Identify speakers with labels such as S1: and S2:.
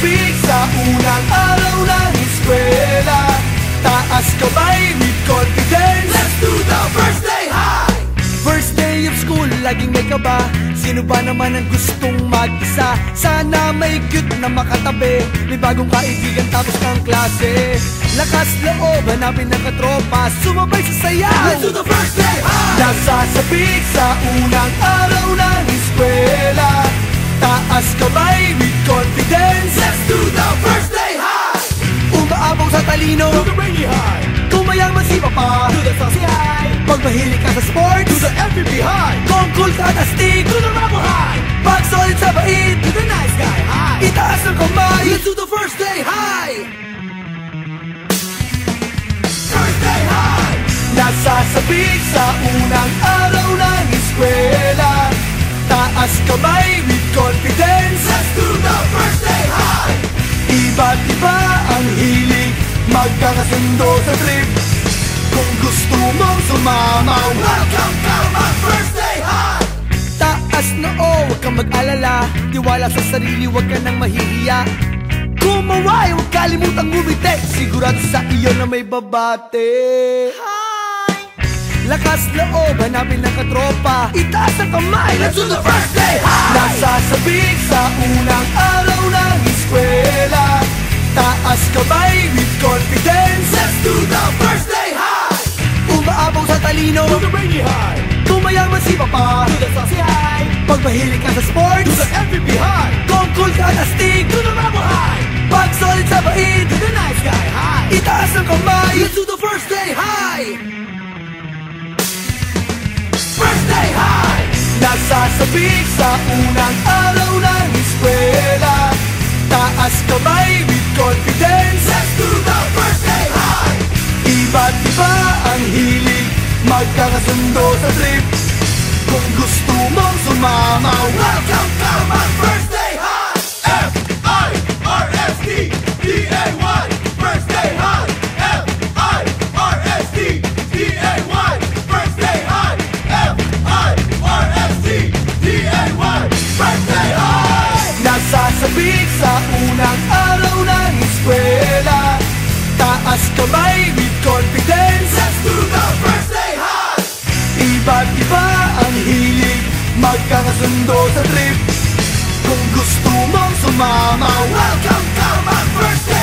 S1: Nasasabik sa unang araw ng eskwela, taas kamay with confidence. Let's do the first day high! First day of school, laging may kaba. Sino ba naman ang gustong mag-isa? Sana may cute na makatabi, may bagong kaibigan tapos ng klase. Lakas loob, hanapin ng katropa, sumabay sa saya. Let's do the first day high! Nasasabik sa unang araw ng eskwela, taas kamay with confidence. Let's do the first day high! Umaapaw sa talino, do the rainy high. Kung mayaman si papa, do the saucy high. Pag mahilig ka sa sports, do the MVP high. Kung cool ka at astig, do the rubble high. Pag solid sa bait, do the nice guy high. Itaas ng kamay, let's do the first day high! First day high! Nasasabik sa unang araw ng eskwela, taas kamay with confidence. Let's do the first day high! Iba't iba ang hilig, magkakasundo sa trip. Kung gusto mong sumama, welcome to my first day high! Taas na huwag kang mag-alala, tiwala sa sarili, huwag ka nang mahihiya. Kumaway, huwag kalimutang ngumiti, sigurado sa iyo na may babate. Lakas loob, hanapin ng katropa, itaas ang kamay, let's do the first day high! Nasasabik sa unang araw ng eskwela, taas kamay with confidence. Let's do the first day high! Umaapaw sa talino, do the rainy high. Kung mayaman si papa, do the saucy high. Pag mahilig ka sa sports, do the MVP high. Kung cool ka at astig, do the rubble high. Pag solid sa bait, do the nice guy high. Itaas ang kamay, let's do the first day high! First day high! Nasasabik sa unang araw ng eskwela, taas kamay with confidence. Let's do the first day high! Iba't iba ang hilig, magkakasundo sa trip. Kung gusto mong sumama, welcome to my first day high! F-I-R-S-T-D-A-Y First day high! F-I-R-S-T-D-A-Y First day high! F-I-R-S-T-D-A-Y First day high! Nasasabik sa unang araw ng eskwela, taas kamay with confidence. Let's do the first day high! Iba't iba ang hilig, magkakasundo sa trip. Kung gusto mong sumama, welcome to my first day